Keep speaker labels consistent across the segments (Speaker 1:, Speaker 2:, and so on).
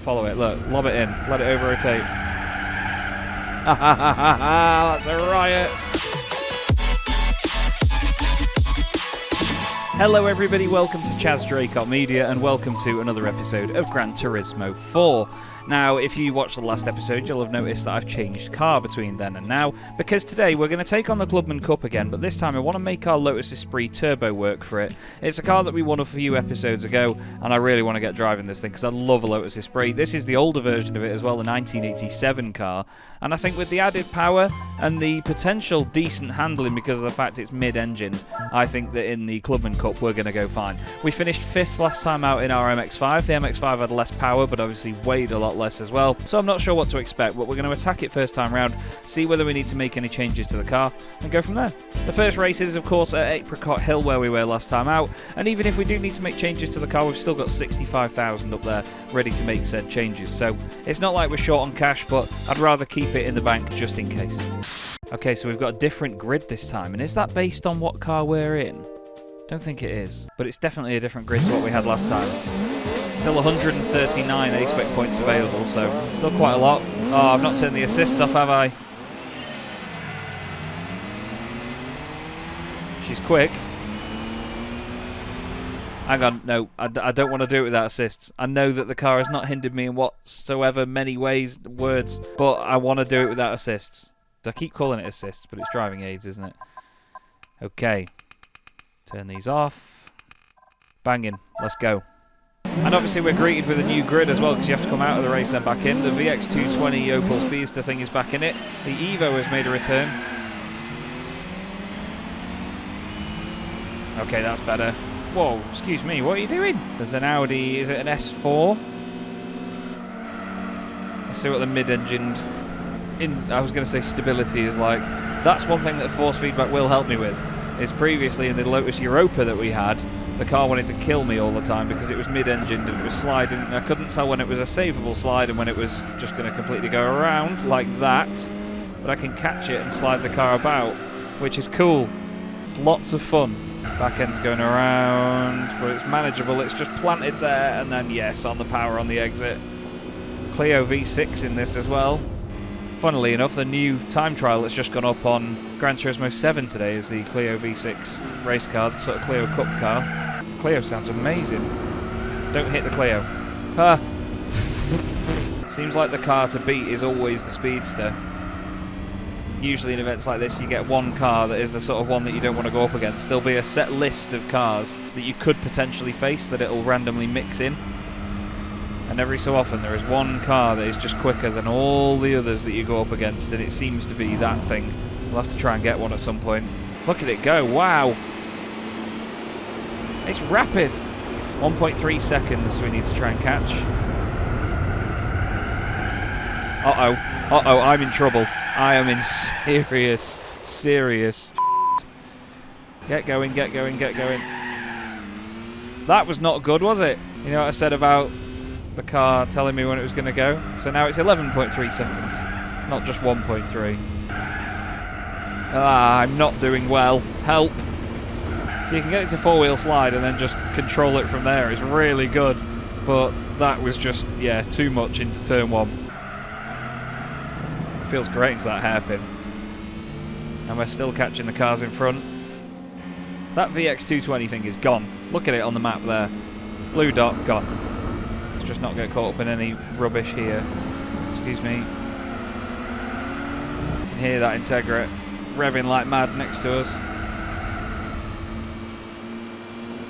Speaker 1: follow it. Look, lob it in. Let it over-rotate. That's a riot. Hello everybody, welcome to Chaz Draycott Media and welcome to another episode of Gran Turismo 4. Now, if you watched the last episode, you'll have noticed that I've changed car between then and now, because today we're going to take on the Clubman Cup again, but this time I want to make our Lotus Esprit Turbo work for it. It's a car that we won a few episodes ago, and I really want to get driving this thing, because I love a Lotus Esprit. This is the older version of it as well, the 1987 car, and I think with the added power and the potential decent handling because of the fact it's mid-engined, I think that in the Clubman Cup we're going to go fine. We finished 5th last time out in our MX-5. The MX-5 had less power, but obviously weighed a lot less as well, so I'm not sure what to expect, but we're going to attack it first time round, see whether we need to make any changes to the car, and go from there. The first race is, of course, at Apricot Hill, where we were last time out, and even if we do need to make changes to the car, we've still got 65,000 up there ready to make said changes, so it's not like we're short on cash, but I'd rather keep it in the bank just in case. Okay, so we've got a different grid this time, and is that based on what car we're in? Don't think it is, but it's definitely a different grid to what we had last time. Still 139 A-Spec points available, so still quite a lot. Oh, I've not turned the assists off, have I? She's quick. Hang on, no, I don't want to do it without assists. I know that the car has not hindered me in whatsoever many words, but I want to do it without assists. I keep calling it assists, but it's driving aids, isn't it? Okay. Turn these off. Banging. Let's go. And obviously we're greeted with a new grid as well, because you have to come out of the race then back in. The VX220 Opel Speedster thing is back in it. The Evo has made a return. Okay, that's better. Whoa, excuse me, what are you doing? There's an Audi, is it an S4? Let's see what the mid-engined, I was going to say stability is like. That's one thing that force feedback will help me with. Is previously in the Lotus Europa that we had, the car wanted to kill me all the time because it was mid-engined and it was sliding. I couldn't tell when it was a savable slide and when it was just going to completely go around like that. But I can catch it and slide the car about, which is cool. It's lots of fun. Back end's going around, but it's manageable. It's just planted there, and then yes, on the power on the exit. Clio V6 in this as well. Funnily enough, the new time trial that's just gone up on Gran Turismo 7 today is the Clio V6 race car, the sort of Clio Cup car. Clio sounds amazing. Don't hit the Clio. Ah. Seems like the car to beat is always the Speedster. Usually in events like this you get one car that is the sort of one that you don't want to go up against. There'll be a set list of cars that you could potentially face that it'll randomly mix in. And every so often there is one car that is just quicker than all the others that you go up against, and it seems to be that thing. We'll have to try and get one at some point. Look at it go, wow! It's rapid! 1.3 seconds we need to try and catch. Uh-oh, uh-oh, I'm in trouble. I am in serious Get going, get going, get going. That was not good, was it? You know what I said about the car telling me when it was going to go? So now it's 11.3 seconds, not just 1.3. Ah, I'm not doing well. Help. So you can get it to four-wheel slide and then just control it from there. It's really good. But that was just, yeah, too much into turn one. Feels great into that hairpin. And we're still catching the cars in front. That VX220 thing is gone. Look at it on the map there. Blue dot, gone. Let's just not get caught up in any rubbish here. Excuse me. You can hear that Integra revving like mad next to us.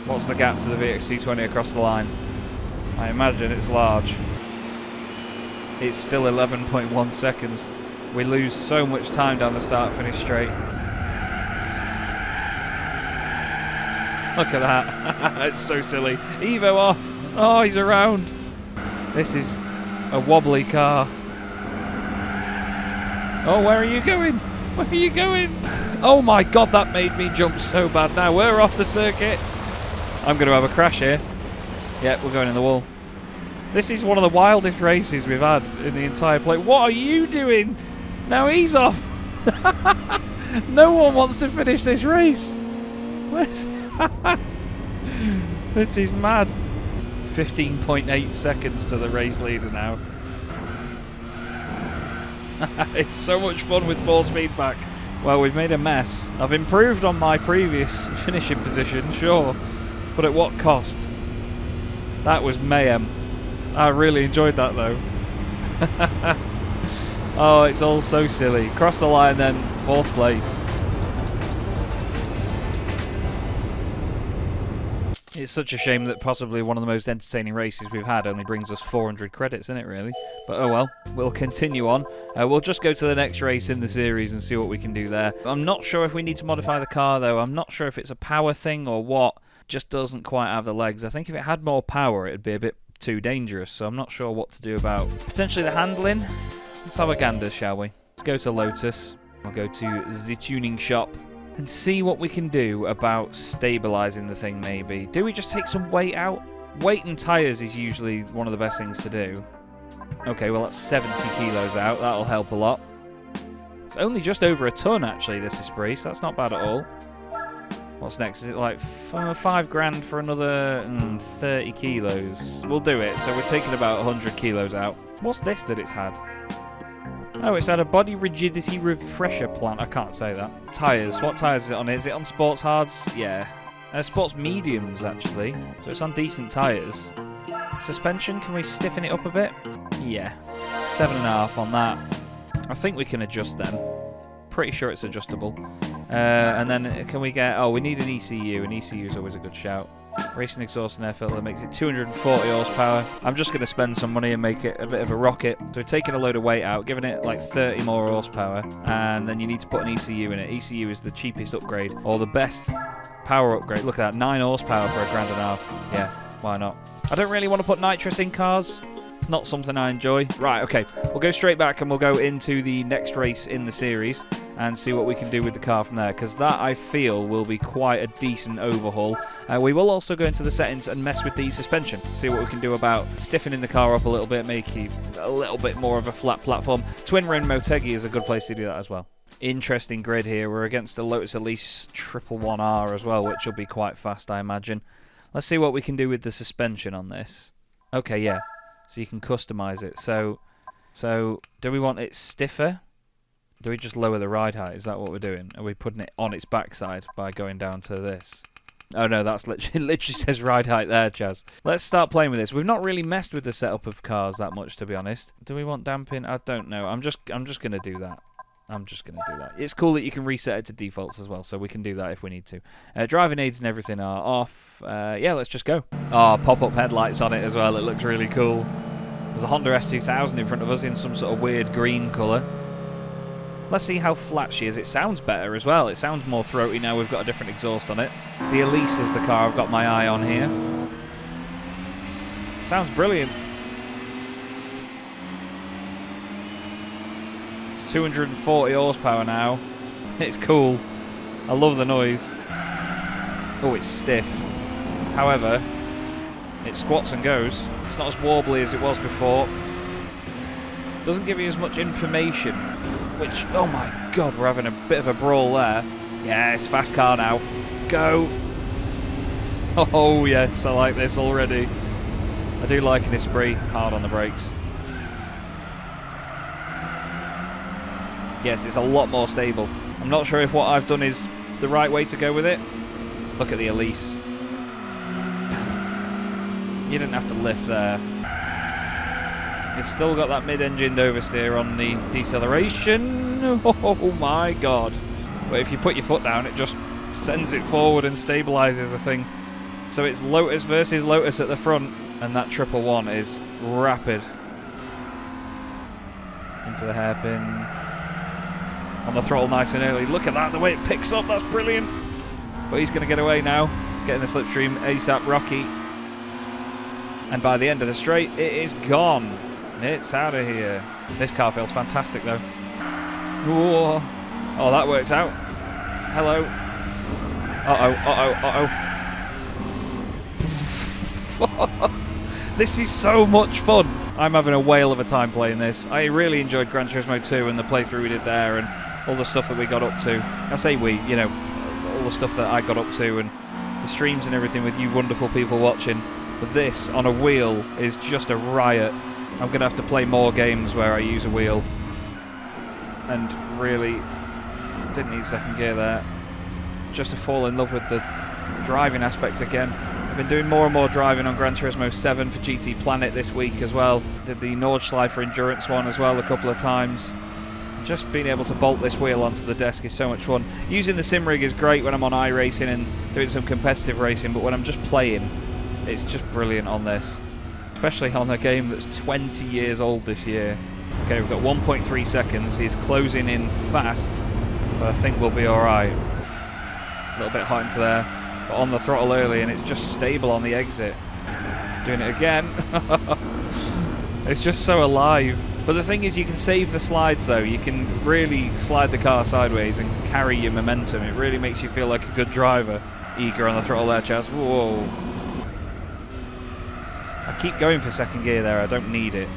Speaker 1: What's the gap to the VX220 across the line? I imagine it's large. It's still 11.1 seconds. We lose so much time down the start-finish straight. Look at that. It's so silly. Evo off. Oh, he's around. This is a wobbly car. Oh, where are you going? Where are you going? Oh my god, that made me jump so bad. Now we're off the circuit. I'm going to have a crash here. Yeah, we're going in the wall. This is one of the wildest races we've had in the entire play. What are you doing? Now he's off. No one wants to finish this race. This is mad. 15.8 seconds to the race leader now. It's so much fun with force feedback. Well, we've made a mess. I've improved on my previous finishing position, sure. But at what cost? That was mayhem. I really enjoyed that though. Oh, it's all so silly. Cross the line then, 4th place. It's such a shame that possibly one of the most entertaining races we've had only brings us 400 credits, isn't it, really? But oh well, we'll continue on. We'll just go to the next race in the series and see what we can do there. I'm not sure if we need to modify the car, though. I'm not sure if it's a power thing or what. Just doesn't quite have the legs. I think if it had more power, it'd be a bit too dangerous, so I'm not sure what to do about potentially the handling. Let's have a gander, shall we? Let's go to Lotus. We'll go to the tuning shop and see what we can do about stabilising the thing, maybe. Do we just take some weight out? Weight and tyres is usually one of the best things to do. Okay, well, that's 70 kilos out. That'll help a lot. It's only just over a ton, actually, this Esprit, so that's not bad at all. What's next? Is it like 5 grand for another 30 kilos? We'll do it. So we're taking about 100 kilos out. What's this that it's had? Oh, it's had a body rigidity refresher plant. I can't say that. Tyres. What tyres is it on? Is it on sports hards? Yeah. Sports mediums, actually. So it's on decent tyres. Suspension, can we stiffen it up a bit? Yeah. 7.5 on that. I think we can adjust them. Pretty sure it's adjustable. And then can we get... Oh, we need an ECU. An ECU is always a good shout. Racing exhaust and air filter makes it 240 horsepower. I'm just going to spend some money and make it a bit of a rocket. So we're taking a load of weight out, giving it like 30 more horsepower. And then you need to put an ECU in it. ECU is the cheapest upgrade, or the best power upgrade. Look at that, 9 horsepower for £1.50. Yeah, why not? I don't really want to put nitrous in cars. It's not something I enjoy. Right, okay. We'll go straight back and we'll go into the next race in the series and see what we can do with the car from there, because that, I feel, will be quite a decent overhaul. We will also go into the settings and mess with the suspension, see what we can do about stiffening the car up a little bit, make it a little bit more of a flat platform. Twin Rim Motegi is a good place to do that as well. Interesting grid here. We're against the Lotus Elise 111R as well, which will be quite fast, I imagine. Let's see what we can do with the suspension on this. Okay, yeah. So you can customize it. So do we want it stiffer? Do we just lower the ride height? Is that what we're doing? Are we putting it on its backside by going down to this? Oh no, that's literally says ride height there, Chaz. Let's start playing with this. We've not really messed with the setup of cars that much, to be honest. Do we want damping? I don't know. I'm just gonna do that. I'm just going to do that. It's cool that you can reset it to defaults as well, so we can do that if we need to. Driving aids and everything are off. Yeah, let's just go. Oh, pop-up headlights on it as well. It looks really cool. There's a Honda S2000 in front of us in some sort of weird green colour. Let's see how flat she is. It sounds better as well. It sounds more throaty now we've got a different exhaust on it. The Elise is the car I've got my eye on here. Sounds brilliant. 240 horsepower now. It's cool. I love the noise. Oh, it's stiff. However, it squats and goes. It's not as warbly as it was before. Doesn't give you as much information, which, oh my god, we're having a bit of a brawl there. Yeah, it's fast car now. Go. Oh yes, I like this already. I do like an Esprit. Hard on the brakes. Yes, it's a lot more stable. I'm not sure if what I've done is the right way to go with it. Look at the Elise. You didn't have to lift there. It's still got that mid-engined oversteer on the deceleration. Oh my god. But if you put your foot down, it just sends it forward and stabilises the thing. So it's Lotus versus Lotus at the front, and that 111 is rapid. Into the hairpin. On the throttle nice and early. Look at that, the way it picks up, that's brilliant. But he's going to get away now. Getting the slipstream ASAP Rocky. And by the end of the straight, it is gone. It's out of here. This car feels fantastic though. Whoa. Oh, that works out. Hello. This is so much fun. I'm having a whale of a time playing this. I really enjoyed Gran Turismo 2 and the playthrough we did there and all the stuff that we got up to. I say we, you know, all the stuff that I got up to and the streams and everything with you wonderful people watching. But this on a wheel is just a riot. I'm going to have to play more games where I use a wheel. And really didn't need second gear there. Just to fall in love with the driving aspect again. I've been doing more and more driving on Gran Turismo 7 for GT Planet this week as well. Did the Nordschleife for Endurance one as well a couple of times. Just being able to bolt this wheel onto the desk is so much fun. Using the sim rig is great when I'm on iRacing and doing some competitive racing, but when I'm just playing, it's just brilliant on this. Especially on a game that's 20 years old this year. Okay, we've got 1.3 seconds. He's closing in fast, but I think we'll be alright. A little bit hot into there, but on the throttle early, and it's just stable on the exit. Doing it again. It's just so alive. But the thing is, you can save the slides though. You can really slide the car sideways and carry your momentum. It really makes you feel like a good driver. Eager on the throttle there, Chaz. Whoa. I keep going for second gear there. I don't need it.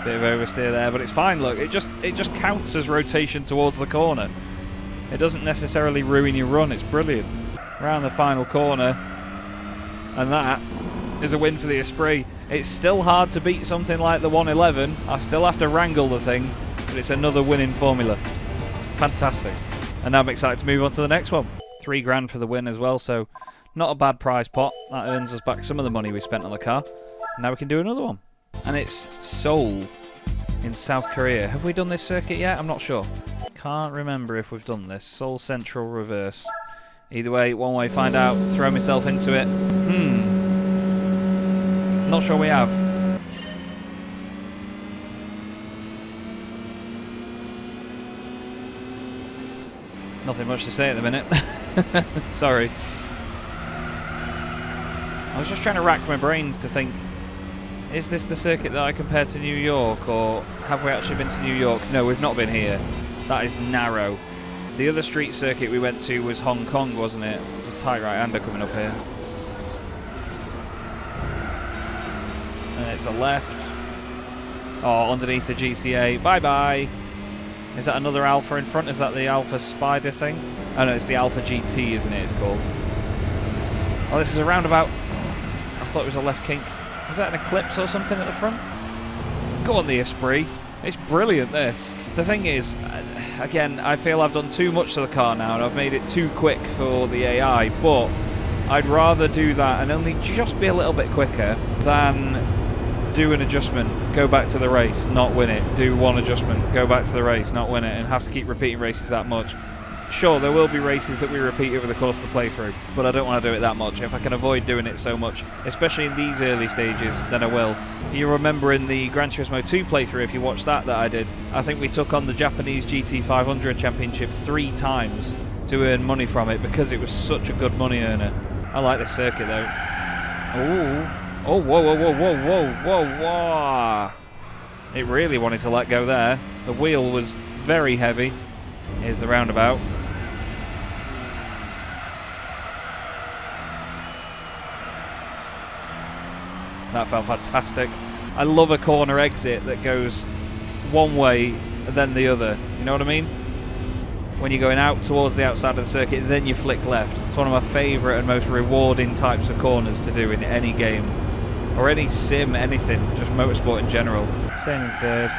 Speaker 1: Bit of oversteer there, but it's fine. Look, it just counts as rotation towards the corner. It doesn't necessarily ruin your run. It's brilliant. Around the final corner, and that is a win for the Esprit. It's still hard to beat something like the 111. I still have to wrangle the thing, but it's another winning formula. Fantastic. And now I'm excited to move on to the next one. $3 grand for the win as well, so not a bad prize pot. That earns us back some of the money we spent on the car. Now we can do another one. And it's Seoul in South Korea. Have we done this circuit yet? I'm not sure. Can't remember if we've done this. Seoul Central Reverse. Either way, one way find out. Throw myself into it. Not sure we have. Nothing much to say at the minute. Sorry. I was just trying to rack my brains to think, is this the circuit that I compared to New York, or have we actually been to New York? No, we've not been here. That is narrow. The other street circuit we went to was Hong Kong, wasn't it? There's a tight right-hander coming up here. And it's a left. Oh, underneath the GCA. Bye-bye. Is that another Alpha in front? Is that the Alpha Spider thing? Oh no, it's the Alpha GT, isn't it? It's called. Oh, this is a roundabout. I thought it was a left kink. Is that an Eclipse or something at the front? Go on, the Esprit. It's brilliant, this. The thing is, again, I feel I've done too much to the car now and I've made it too quick for the AI, but I'd rather do that and only just be a little bit quicker than do an adjustment, go back to the race, not win it, do one adjustment, go back to the race, not win it, and have to keep repeating races that much. Sure, there will be races that we repeat over the course of the playthrough, but I don't want to do it that much. If I can avoid doing it so much, especially in these early stages, then I will. Do you remember in the Gran Turismo 2 playthrough, if you watched that I did, I think we took on the Japanese GT500 Championship 3 times to earn money from it because it was such a good money earner. I like this circuit though. Ooh. Oh, whoa, whoa, whoa, whoa, whoa, whoa, whoa. It really wanted to let go there. The wheel was very heavy. Here's the roundabout. That felt fantastic. I love a corner exit that goes one way then the other. You know what I mean? When you're going out towards the outside of the circuit, then you flick left. It's one of my favourite and most rewarding types of corners to do in any game. Or any sim, anything. Just motorsport in general. Staying in third.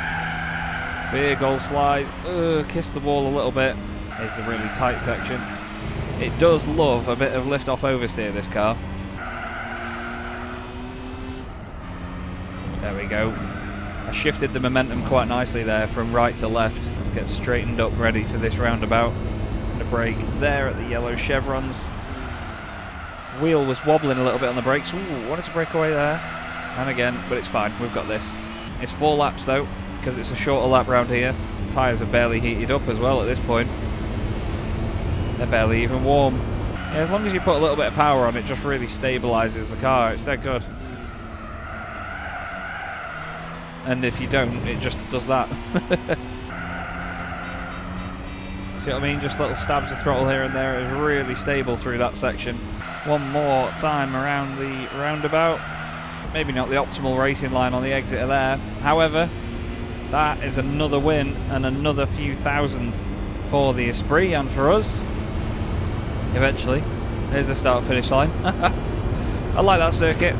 Speaker 1: Big old slide. Kiss the wall a little bit. Here's the really tight section. It does love a bit of lift-off oversteer, this car. There we go. I shifted the momentum quite nicely there from right to left. Let's get straightened up, ready for this roundabout. And a brake there at the yellow chevrons. Wheel was wobbling a little bit on the brakes. Ooh, wanted to break away there. And again, but it's fine. We've got this. It's 4 laps though, because it's a shorter lap round here. Tyres are barely heated up as well at this point. They're barely even warm. Yeah, as long as you put a little bit of power on, it just really stabilises the car. It's dead good. And if you don't, it just does that. See what I mean? Just little stabs of throttle here and there. It was really stable through that section. One more time around the roundabout. Maybe not the optimal racing line on the exit there. However, that is another win and another few thousand for the Esprit and for us. Eventually. Here's the start-finish line. I like that circuit.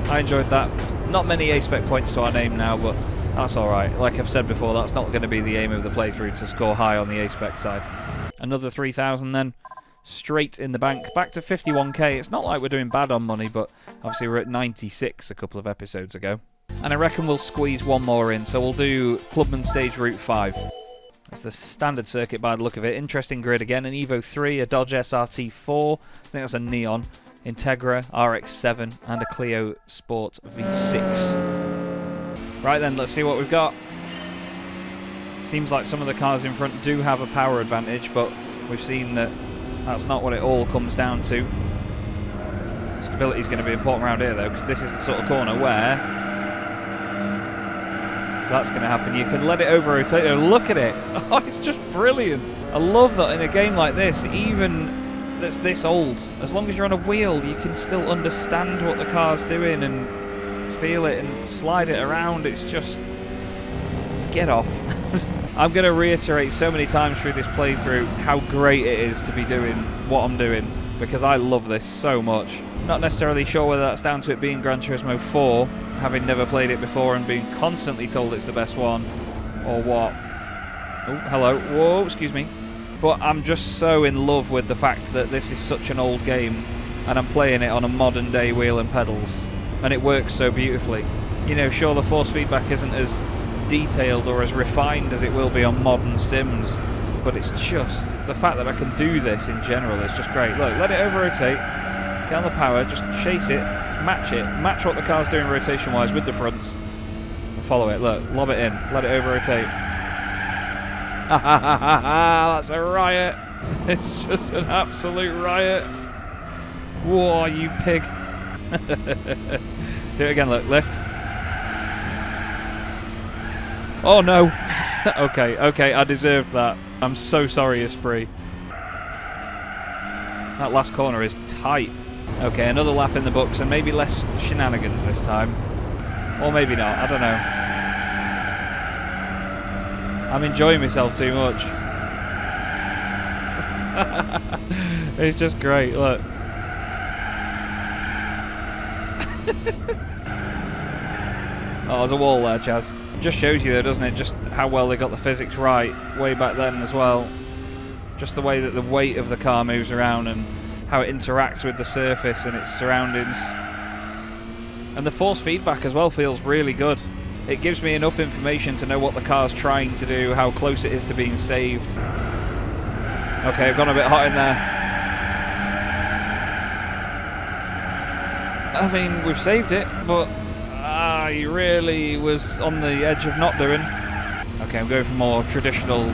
Speaker 1: I enjoyed that. Not many A-Spec points to our name now, but that's alright. Like I've said before, that's not going to be the aim of the playthrough, to score high on the A-Spec side. Another 3,000 then. Straight in the bank. Back to 51k. It's not like we're doing bad on money, but obviously we're at 96 a couple of episodes ago. And I reckon we'll squeeze one more in, so we'll do Clubman Stage Route 5. That's the standard circuit by the look of it. Interesting grid again. An Evo 3, a Dodge SRT4, I think that's a Neon, Integra, RX-7, and a Clio Sport V6. Right then, let's see what we've got. Seems like some of the cars in front do have a power advantage, but we've seen that that's not what it all comes down to. Stability is going to be important around here, though, because this is the sort of corner where that's going to happen. You can let it over-rotate. Oh, look at it. Oh, it's just brilliant. I love that in a game like this, even that's this old, as long as you're on a wheel, you can still understand what the car's doing and feel it and slide it around. It's just... get off. I'm going to reiterate so many times through this playthrough how great it is to be doing what I'm doing, because I love this so much. Not necessarily sure whether that's down to it being Gran Turismo 4, having never played it before and being constantly told it's the best one, or what. Oh, hello. Whoa, excuse me. But I'm just so in love with the fact that this is such an old game and I'm playing it on a modern day wheel and pedals, and it works so beautifully. You know, sure, the force feedback isn't as detailed or as refined as it will be on modern sims, but it's just the fact that I can do this in general is just great. Look, let it over rotate, get on the power, just chase it, match what the car's doing rotation wise with the fronts, and follow it. Look, lob it in, let it over rotate. That's a riot. It's just an absolute riot. Whoa, you pig. Do it again, look, lift. Oh no! okay, I deserved that. I'm so sorry, Esprit. That last corner is tight. Okay, another lap in the books, and maybe less shenanigans this time. Or maybe not, I don't know. I'm enjoying myself too much. It's just great, look. Oh, there's a wall there, Chaz. Just shows you though, doesn't it, just how well they got the physics right way back then as well. Just the way that the weight of the car moves around and how it interacts with the surface and its surroundings. And the force feedback as well feels really good. It gives me enough information to know what the car's trying to do, how close it is to being saved. Okay, I've gone a bit hot in there. I mean, we've saved it, but he really was on the edge of not doing. Okay, I'm going for more traditional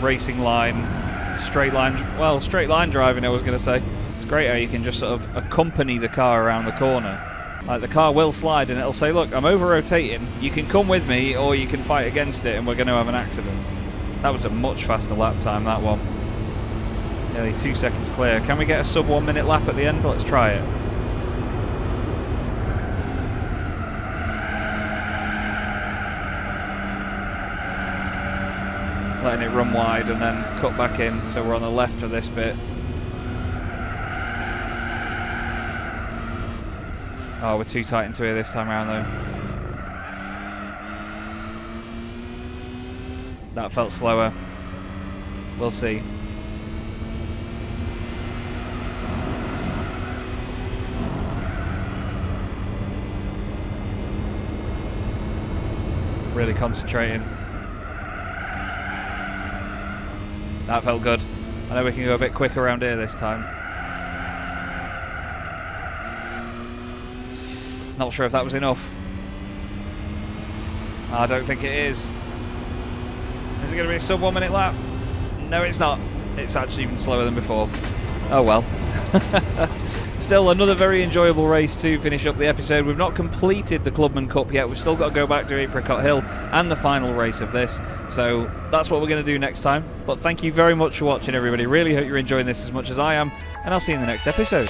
Speaker 1: racing line, straight line driving, I was going to say. It's great how you can just sort of accompany the car around the corner. Like, the car will slide and it'll say, look, I'm over-rotating, you can come with me or you can fight against it and we're going to have an accident. That was a much faster lap time, that one. Nearly 2 seconds clear. Can we get a sub 1 minute lap at the end? Let's try it. Letting it run wide and then cut back in, so we're on the left of this bit. Oh, we're too tight into here this time around though. That felt slower. We'll see. Really concentrating. That felt good. I know we can go a bit quicker around here this time. Not sure if that was enough. I don't think it is. Is it going to be a sub 1 minute lap? No, it's not. It's actually even slower than before. Oh well. Still another very enjoyable race to finish up the episode. We've not completed the Clubman Cup yet. We've still got to go back to Apricot Hill and the final race of this. So that's what we're going to do next time. But thank you very much for watching, everybody. Really hope you're enjoying this as much as I am. And I'll see you in the next episode.